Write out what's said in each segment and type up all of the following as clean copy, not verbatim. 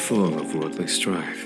form of worldly strife.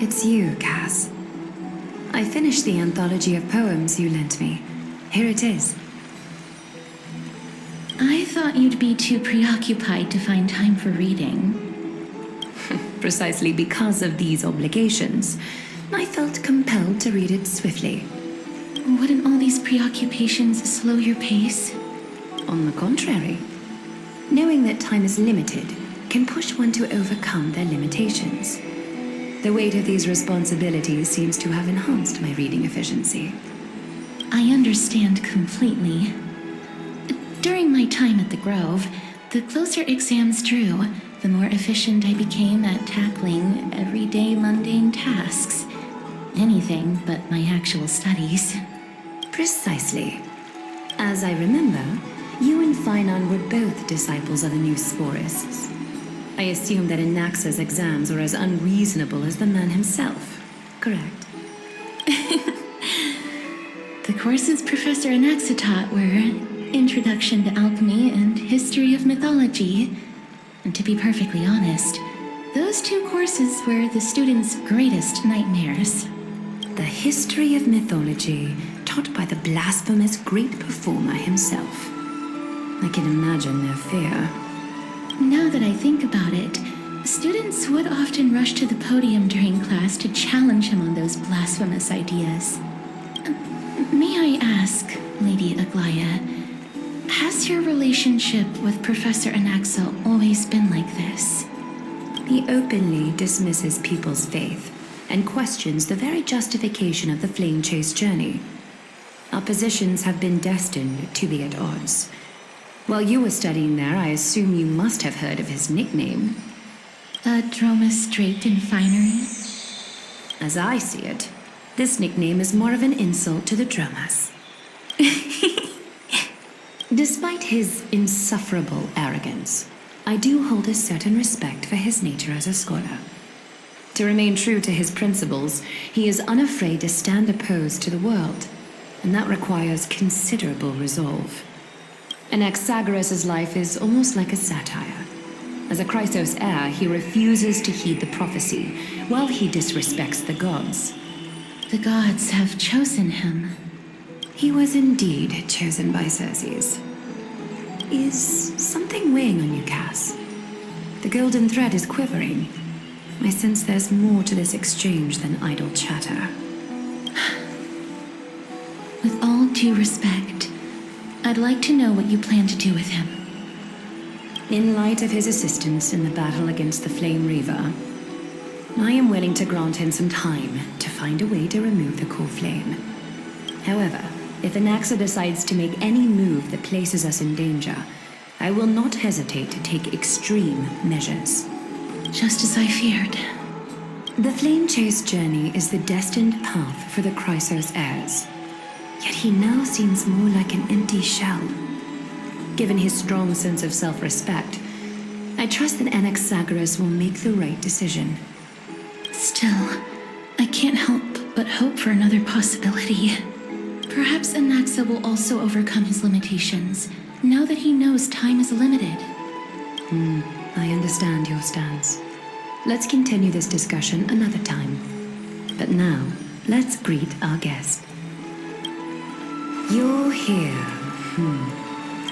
It's you, Cass. I finished the anthology of poems you lent me. Here it is. I thought you'd be too preoccupied to find time for reading. Precisely because of these obligations, I felt compelled to read it swiftly. Wouldn't all these preoccupations slow your pace? On the contrary, knowing that time is limited can push one to overcome their limitations. The weight of these responsibilities seems to have enhanced my reading efficiency. I understand completely. During my time at the Grove, the closer exams drew, the more efficient I became at tackling everyday mundane tasks. Anything but my actual studies. Precisely. As I remember, you and Finon were both disciples of the new sporists. I assume that Anaxa's exams were as unreasonable as the man himself, correct? The courses Professor Anaxa taught were Introduction to Alchemy and History of Mythology. And to be perfectly honest, those two courses were the students' greatest nightmares. The History of Mythology, taught by the blasphemous great performer himself. I can imagine their fear. Now that I think about it, students would often rush to the podium during class to challenge him on those blasphemous ideas. May I ask, Lady Aglaya, has your relationship with Professor Anaxa always been like this? He openly dismisses people's faith and questions the very justification of the flame chase journey. Our positions have been destined to be at odds. While you were studying there, I assume you must have heard of his nickname. A Dromus draped in finery? As I see it, this nickname is more of an insult to the Dromas. Despite his insufferable arrogance, I do hold a certain respect for his nature as a scholar. To remain true to his principles, he is unafraid to stand opposed to the world, and that requires considerable resolve. Anaxagoras' life is almost like a satire. As a Chrysos heir, he refuses to heed the prophecy, while he disrespects the gods. The gods have chosen him. He was indeed chosen by Circes. Is something weighing on you, Cass? The golden thread is quivering. I sense there's more to this exchange than idle chatter. With all due respect, I'd like to know what you plan to do with him. In light of his assistance in the battle against the Flame Reaver, I am willing to grant him some time to find a way to remove the core flame. However, if Anaxa decides to make any move that places us in danger, I will not hesitate to take extreme measures. Just as I feared. The Flame Chase journey is the destined path for the Chrysos heirs. Yet he now seems more like an empty shell. Given his strong sense of self-respect, I trust that Anaxagoras will make the right decision. Still, I can't help but hope for another possibility. Perhaps Anaxa will also overcome his limitations, now that he knows time is limited. I understand your stance. Let's continue this discussion another time. But now, let's greet our guest. You're here.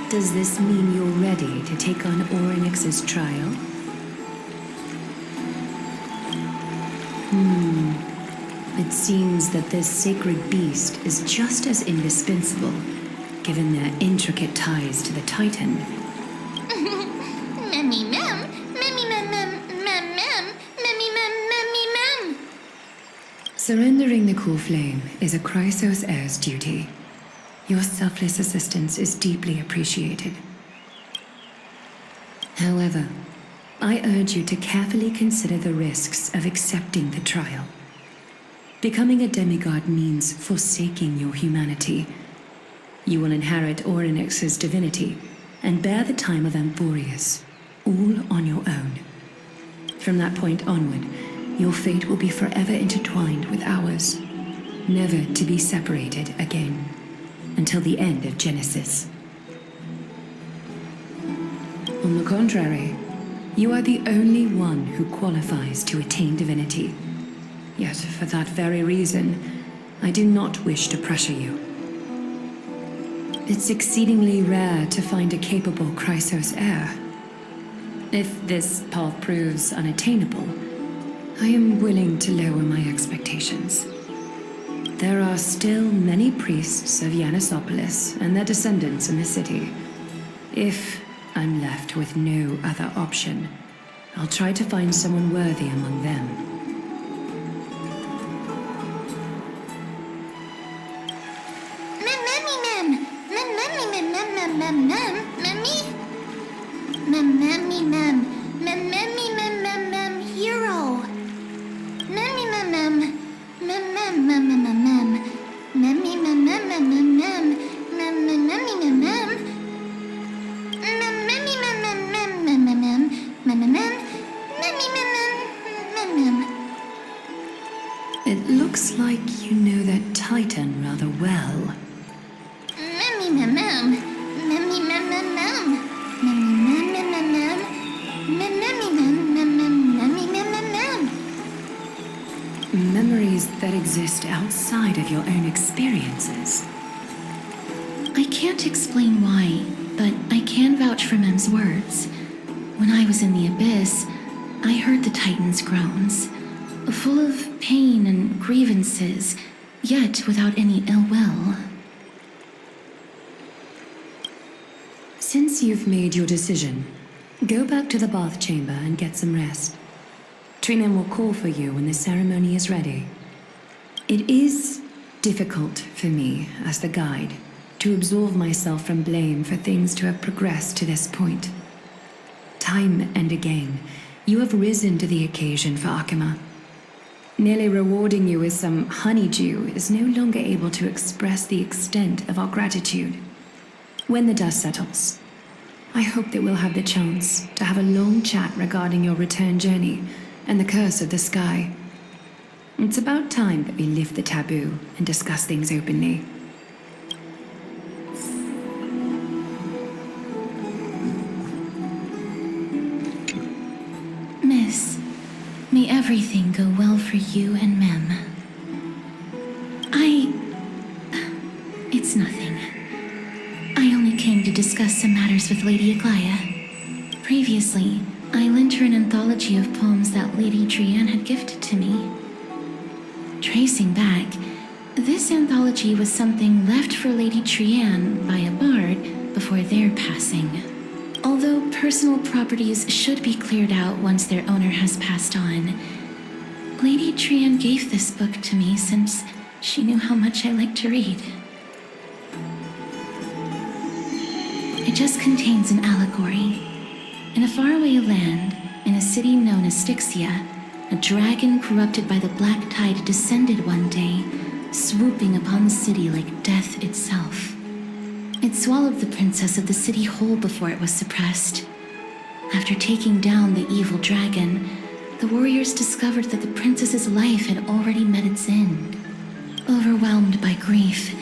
Does this mean you're ready to take on Orynyx's trial? It seems that this sacred beast is just as indispensable, given their intricate ties to the Titan. Surrendering the core flame is a Chrysos heir's duty. Your selfless assistance is deeply appreciated. However, I urge you to carefully consider the risks of accepting the trial. Becoming a demigod means forsaking your humanity. You will inherit Orynyx's divinity and bear the time of Amphoreus, all on your own. From that point onward, your fate will be forever intertwined with ours, never to be separated again, until the end of Genesis. On the contrary, you are the only one who qualifies to attain divinity. Yet, for that very reason, I do not wish to pressure you. It's exceedingly rare to find a capable Chrysos heir. If this path proves unattainable, I am willing to lower my expectations. There are still many priests of Yanisopolis and their descendants in the city. If I'm left with no other option, I'll try to find someone worthy among them. It looks like you know that Titan rather well. Memories that exist outside of your own experiences. I can't explain why, but I can vouch for Mem's words. When I was in the abyss, I heard the Titan's groans, full of pain and grievances, yet without any ill will. Since you've made your decision, go back to the bath chamber and get some rest. Trinan will call for you when the ceremony is ready. It is difficult for me, as the guide, to absolve myself from blame for things to have progressed to this point. Time and again, you have risen to the occasion for Akima. Nearly rewarding you with some honeydew is no longer able to express the extent of our gratitude. When the dust settles, I hope that we'll have the chance to have a long chat regarding your return journey and the curse of the sky. It's about time that we lift the taboo and discuss things openly. Miss, may everything go well for you and Mem. It's nothing. I only came to discuss some matters with Lady Aglaya. Previously, I lent her an anthology of poems that Lady Trianne had gifted to me. Tracing back, this anthology was something left for Lady Trianne by a bard before their passing. Although personal properties should be cleared out once their owner has passed on, Lady Trian gave this book to me since she knew how much I like to read. It just contains an allegory. In a faraway land, in a city known as Styxia, a dragon corrupted by the black tide descended one day, swooping upon the city like death itself. It swallowed the princess of the city whole before it was suppressed. After taking down the evil dragon, the warriors discovered that the princess's life had already met its end. Overwhelmed by grief,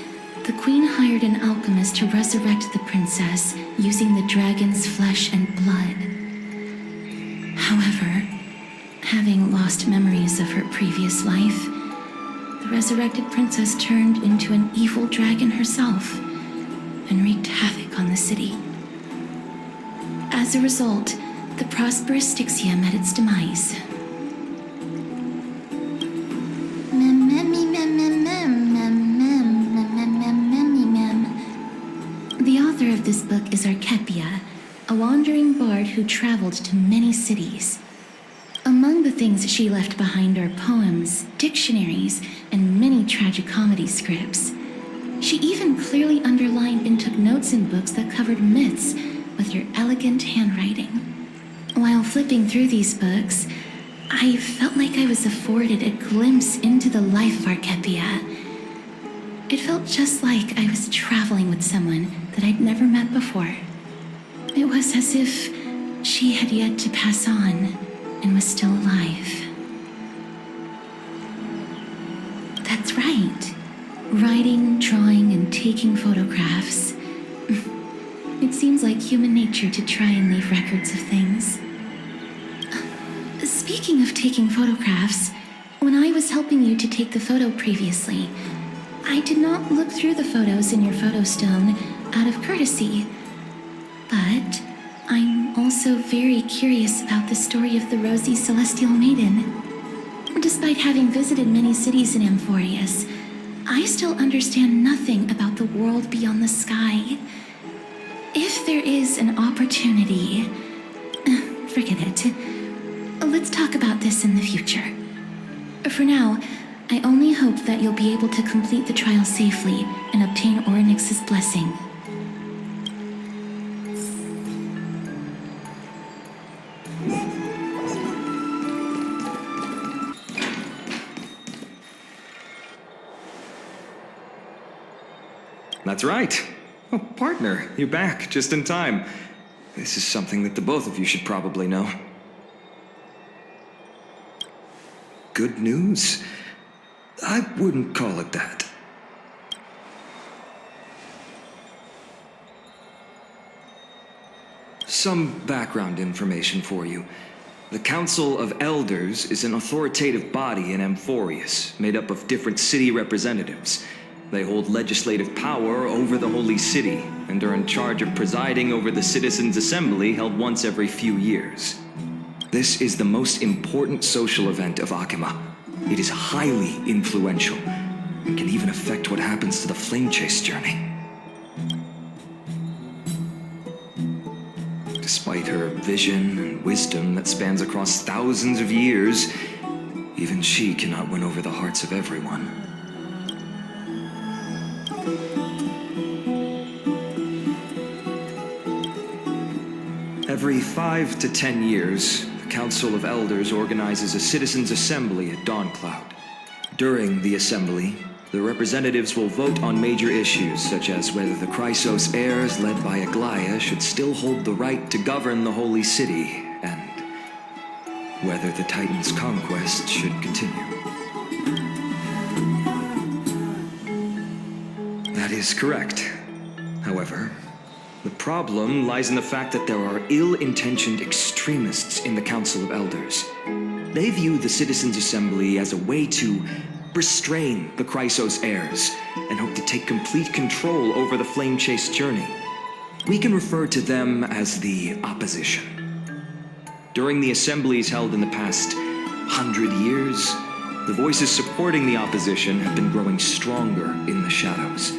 the queen hired an alchemist to resurrect the princess using the dragon's flesh and blood. However, having lost memories of her previous life, the resurrected princess turned into an evil dragon herself and wreaked havoc on the city. As a result, the prosperous Styxia met its demise. The author of this book is Archepia, a wandering bard who traveled to many cities. Among the things she left behind are poems, dictionaries, and many tragicomedy scripts. She even clearly underlined and took notes in books that covered myths with her elegant handwriting. While flipping through these books, I felt like I was afforded a glimpse into the life of Archepia. It felt just like I was traveling with someone that I'd never met before. It was as if she had yet to pass on and was still alive. That's right. Writing, drawing, and taking photographs. It seems like human nature to try and leave records of things. Speaking of taking photographs, when I was helping you to take the photo previously, I did not look through the photos in your photo stone out of courtesy. But I'm also very curious about the story of the Rosy Celestial Maiden. Despite having visited many cities in Amphoreus, I still understand nothing about the world beyond the sky. If there is an opportunity, forget it. Let's talk about this in the future. For now, I only hope that you'll be able to complete the trial safely and obtain Orynyx's blessing. That's right. Oh, partner, you're back just in time. This is something that the both of you should probably know. Good news? I wouldn't call it that. Some background information for you. The Council of Elders is an authoritative body in Amphoreus, made up of different city representatives. They hold legislative power over the Holy City, and are in charge of presiding over the Citizens' Assembly held once every few years. This is the most important social event of Akima. It is highly influential, and can even affect what happens to the Flame Chase journey. Despite her vision and wisdom that spans across thousands of years, even she cannot win over the hearts of everyone. Every 5 to 10 years, the Council of Elders organizes a Citizens' Assembly at Dawncloud. During the assembly, the representatives will vote on major issues such as whether the Chrysos heirs led by Aglaia should still hold the right to govern the Holy City, and whether the Titan's conquest should continue. That is correct. However, the problem lies in the fact that there are ill-intentioned extremists in the Council of Elders. They view the Citizens' Assembly as a way to restrain the Chrysos heirs and hope to take complete control over the Flame Chase journey. We can refer to them as the opposition. During the assemblies held in the past 100 years, the voices supporting the opposition have been growing stronger in the shadows.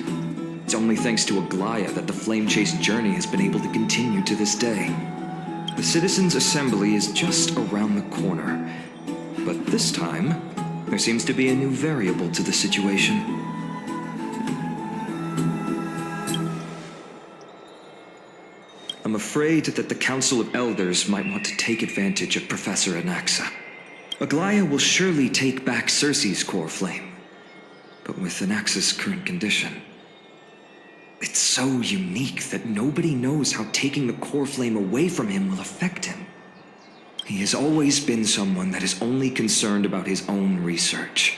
It's only thanks to Aglaya that the Flame Chase journey has been able to continue to this day. The Citizens' Assembly is just around the corner, but this time, there seems to be a new variable to the situation. I'm afraid that the Council of Elders might want to take advantage of Professor Anaxa. Aglaya will surely take back Circe's core flame, but with Anaxa's current condition, it's so unique that nobody knows how taking the core flame away from him will affect him. He has always been someone that is only concerned about his own research.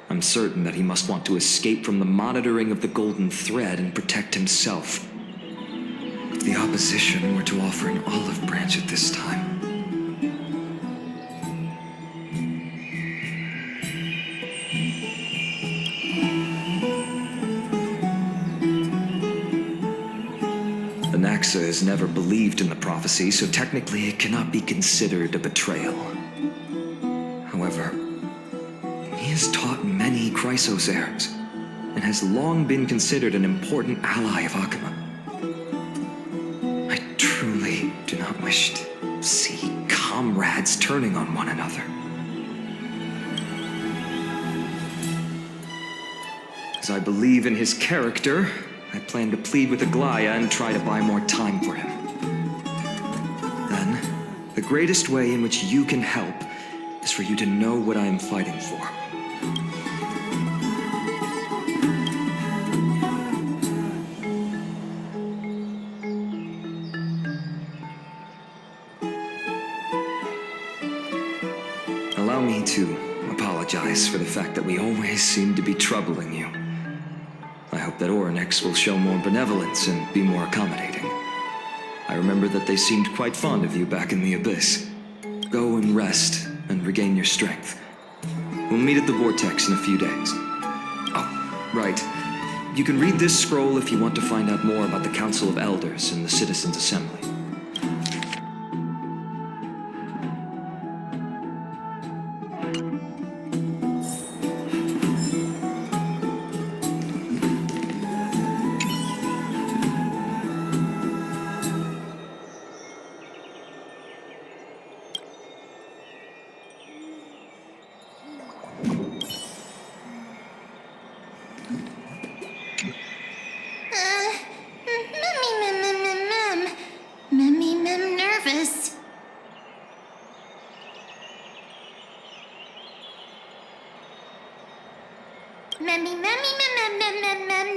I'm certain that he must want to escape from the monitoring of the Golden Thread and protect himself. If the opposition were to offer an olive branch at this time... Anaxa has never believed in the prophecy, so technically it cannot be considered a betrayal. However, he has taught many Chrysos heirs, and has long been considered an important ally of Akuma. I truly do not wish to see comrades turning on one another. As I believe in his character, I plan to plead with Aglaya and try to buy more time for him. Then, the greatest way in which you can help is for you to know what I am fighting for. Allow me to apologize for the fact that we always seem to be troubling you. I hope that Orynyx will show more benevolence and be more accommodating. I remember that they seemed quite fond of you back in the Abyss. Go and rest and regain your strength. We'll meet at the Vortex in a few days. Oh, right. You can read this scroll if you want to find out more about the Council of Elders and the Citizens' Assembly. Nervous.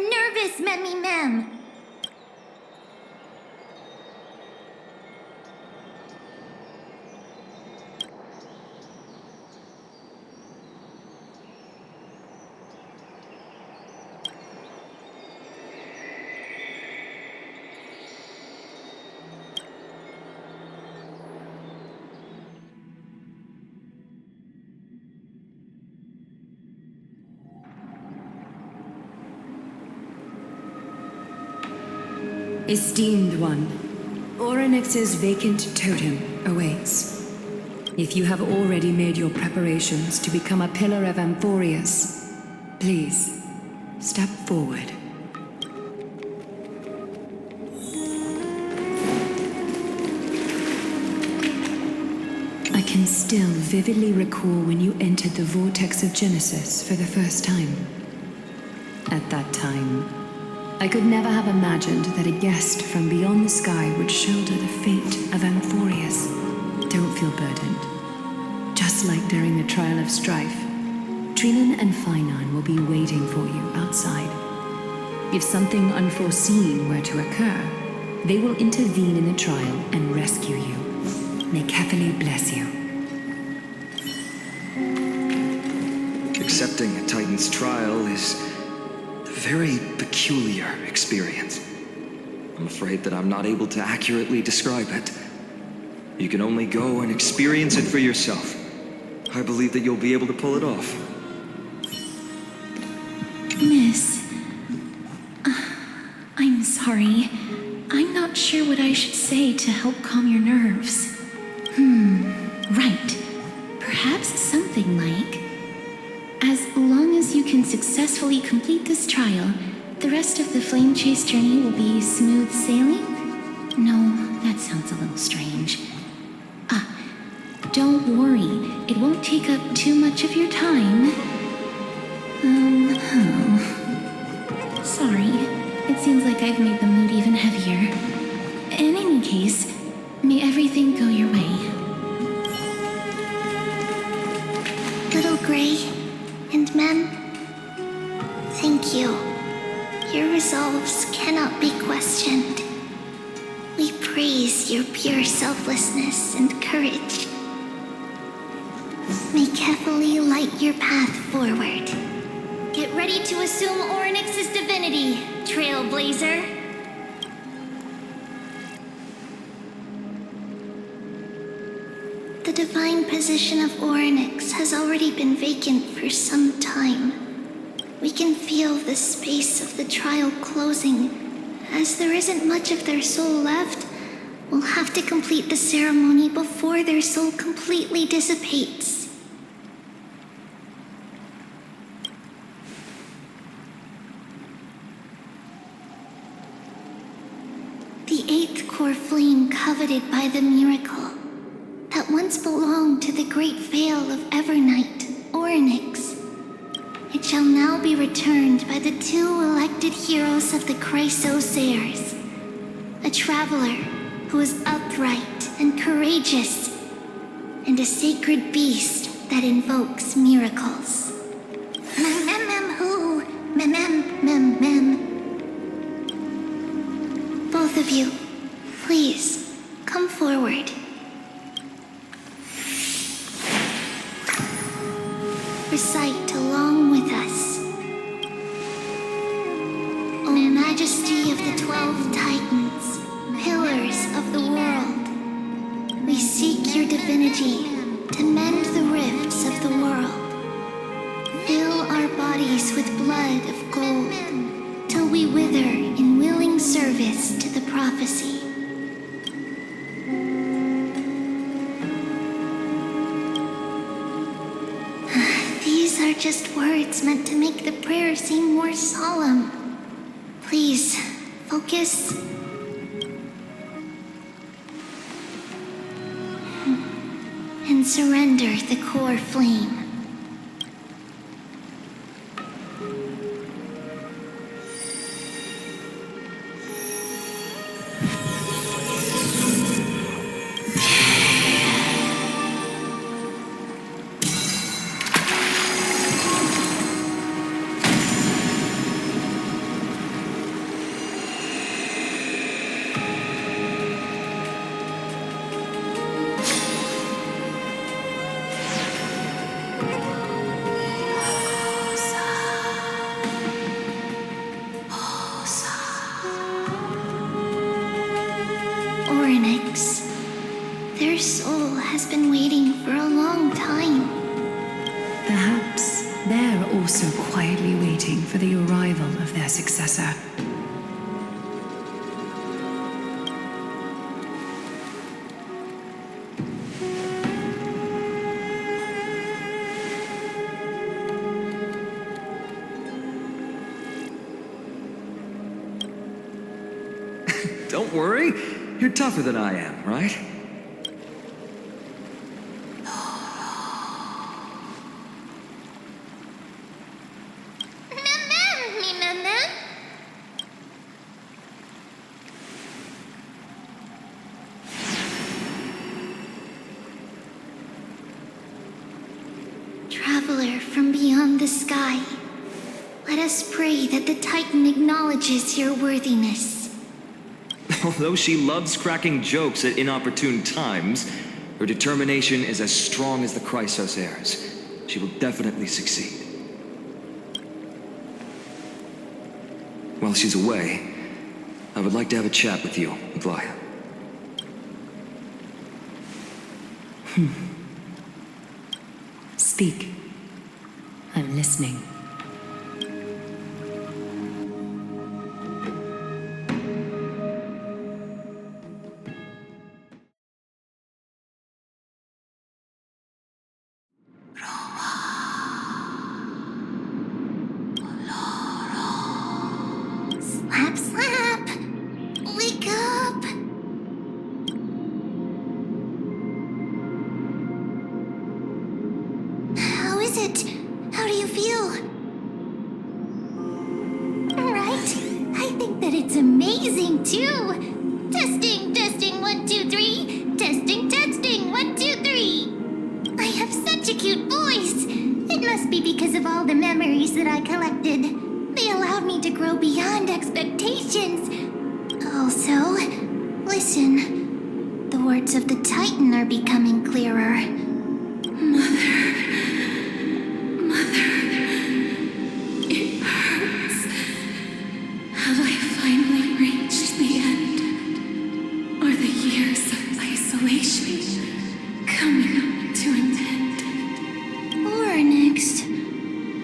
Nervous, mem. Esteemed one, Orynyx's vacant totem awaits. If you have already made your preparations to become a pillar of Amphoreus, please, step forward. I can still vividly recall when you entered the Vortex of Genesis for the first time. At that time, I could never have imagined that a guest from beyond the sky would shoulder the fate of Amphoreus. Don't feel burdened. Just like during the trial of strife, Trilin and Finon will be waiting for you outside. If something unforeseen were to occur, they will intervene in the trial and rescue you. May Kefali bless you. Accepting a Titan's trial is a very peculiar experience. I'm afraid that I'm not able to accurately describe it. You can only go and experience it for yourself. I believe that you'll be able to pull it off. Miss, I'm sorry. I'm not sure what I should say to help calm your nerves. Right. Perhaps something like, as long as you can successfully complete this trial, the rest of the Flame Chase journey will be smooth sailing? No, that sounds a little strange. Don't worry. It won't take up too much of your time. Sorry. It seems like I've made the mood even heavier. In any case, may everything go your way. Little Gray and Mem, thank you. Your resolves cannot be questioned. We praise your pure selflessness and courage. May Kefali light your path forward. Get ready to assume Orynyx's divinity, Trailblazer. The divine position of Orynyx has already been vacant for some time. We can feel the space of the trial closing. As there isn't much of their soul left, we'll have to complete the ceremony before their soul completely dissipates. The eighth core flame coveted by the miracle that once belonged to the great veil of Evernight, Orynyx. It shall now be returned by the two elected heroes of the Chrysosairs. A traveler who is upright and courageous, and a sacred beast that invokes miracles. Mem. Both of you, please, come forward. Recite along with us. O Majesty of the 12 Titans, pillars of the world, we seek your divinity to mend the rifts of the world. Fill our bodies with blood of gold, till we wither in willing service to the prophecy. These are just words meant to make the prayer seem more solemn. Please, focus. And surrender the core flame. Orynyx, their soul has been waiting for a long time. Perhaps they're also quietly waiting for the arrival of their successor. Don't worry. You're tougher than I am, right? Mem. Traveler from beyond the sky, let us pray that the Titan acknowledges your worthiness. Although she loves cracking jokes at inopportune times, her determination is as strong as the Chrysosairs. She will definitely succeed. While she's away, I would like to have a chat with you, Aglaya. Speak. I'm listening. it? How do you feel? Right? I think that it's amazing, too. Testing, 1, 2, 3. Testing, 1, 2, 3. I have such a cute voice. It must be because of all the memories that I collected. They allowed me to grow beyond expectations. Also, listen. The words of the Titan are becoming clearer. Mother, it hurts. Have I finally reached the end? Are the years of isolation coming to an end? Or next.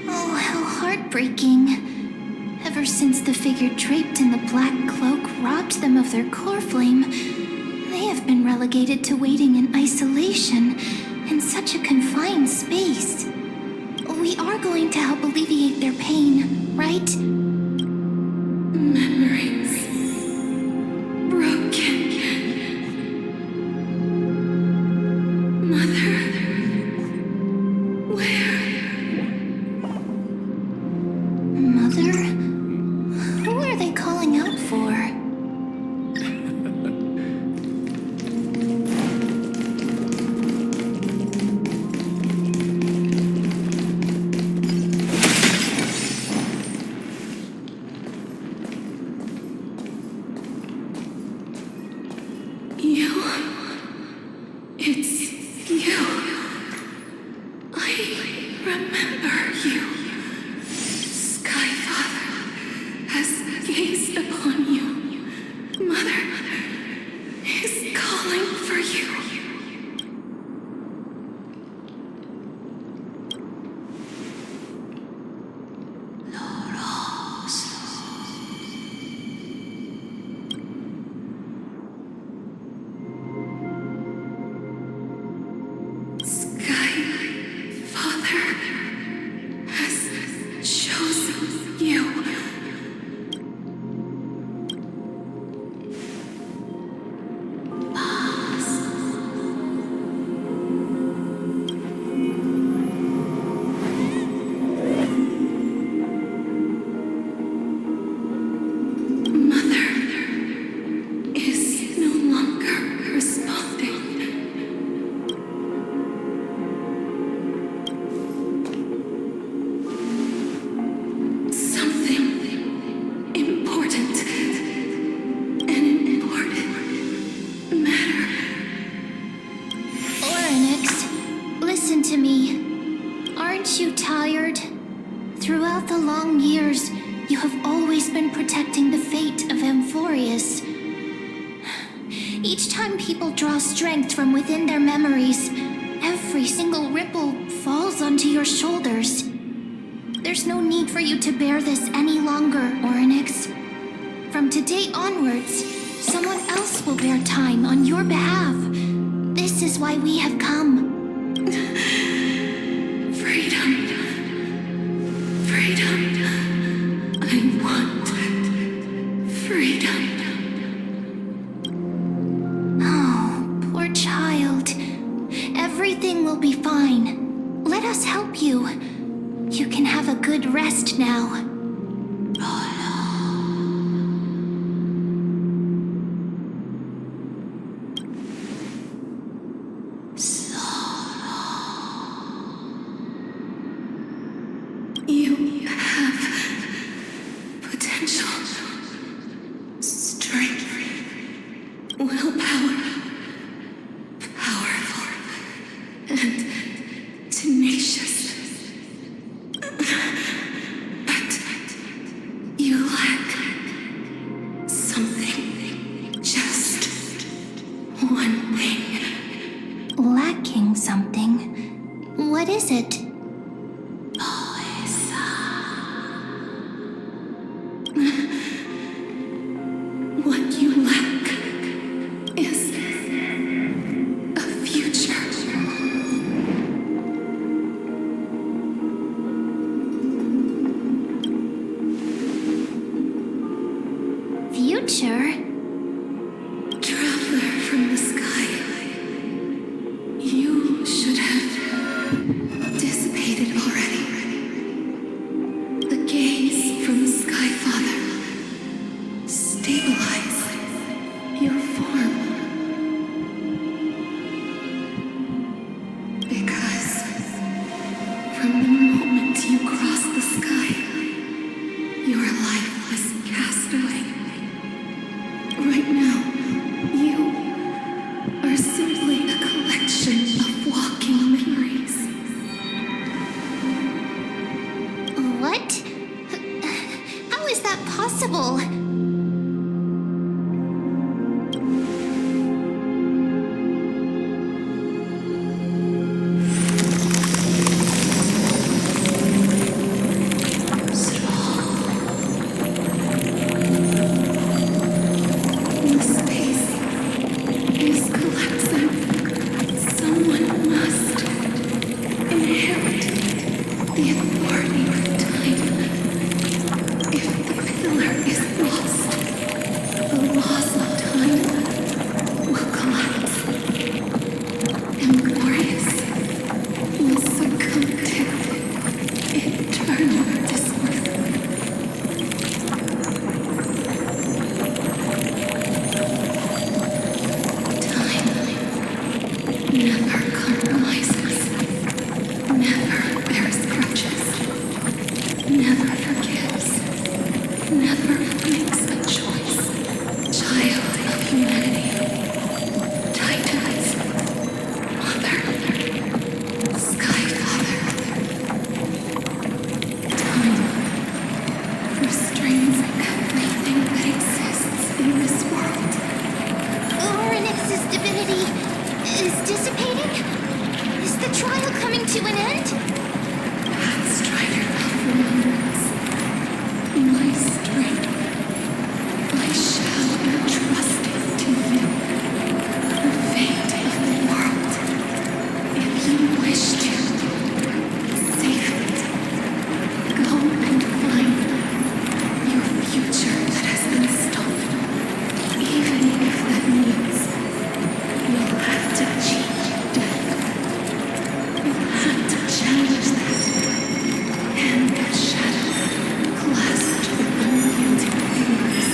Oh, how heartbreaking. Ever since the figure draped in the black cloak robbed them of their core flame, they have been relegated to waiting in isolation in such a confined space. We are going to help alleviate their pain, right? Memories broken. Mother, where? Mother? Who are they calling out for? You. It's you. I remember you. Skyfather has gazed upon you. Mother is calling for you. Skyfather has chosen you. Mother is no longer responding. Something important. An important matter. Oryx, listen to me. Aren't you tired? Throughout the long years, you have always been protecting the fate of Amphoreus. Each time people draw strength from within their memories, every single ripple falls onto your shoulders. There's no need for you to bear this any longer, Oryx. From today onwards, someone else will bear time on your behalf. This is why we have come. Freedom. I want freedom. Oh, poor child. Everything will be fine. Let us help you. You can have a good rest now. You have potential, strength, willpower, powerful, and tenacious. But you lack something, just one thing. Lacking something. What is it? What you lack is a future. Future? Traveler from the sky, you should have Never compromises. Never bears grudges. Never forgives. Never makes a choice. Child of humanity. Titans. Mother. Sky Father. Time restrains everything that exists in this world. Orynyx's divinity is dissipating? Is the trial coming to an end? Strider of remembrance, my strength, I shall entrust it to you. The fate of the world, if you wish to, save it. Go and find your future that has been stolen, even if that means you'll have to cheat death. You'll have to challenge that. Hand of shadow clasped with unyielding fingers.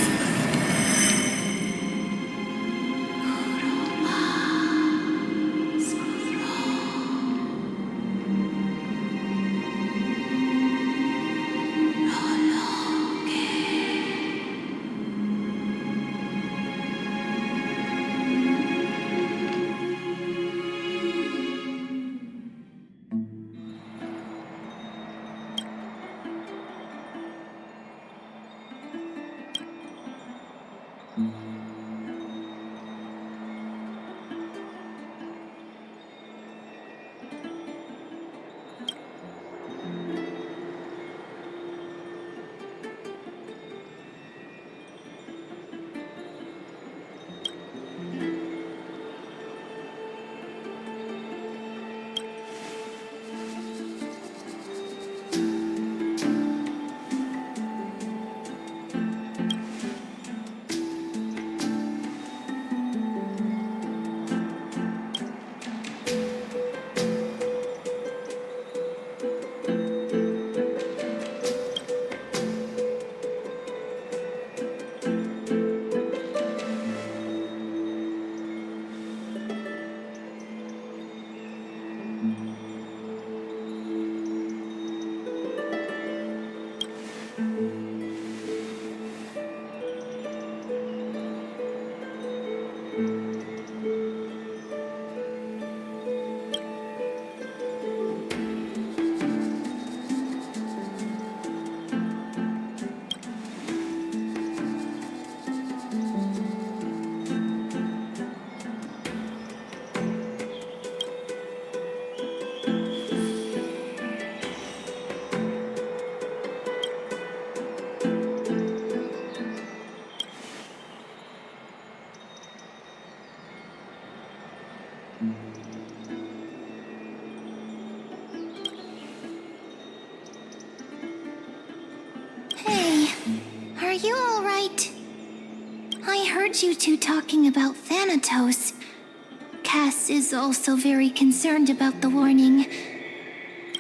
Hey, are you alright? I heard you two talking about Thanatos. Cass is also very concerned about the warning.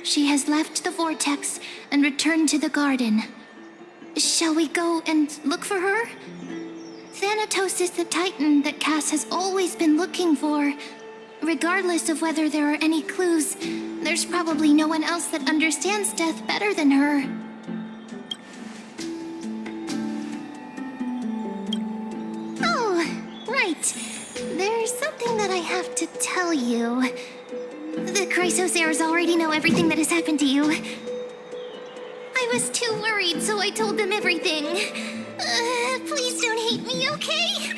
She has left the vortex and returned to the garden. Shall we go and look for her? Thanatos is the Titan that Cass has always been looking for. Regardless of whether there are any clues, there's probably no one else that understands death better than her. Oh, right. There's something that I have to tell you. The Chrysosaurs already know everything that has happened to you. I was too worried, so I told them everything. Please don't hate me, okay?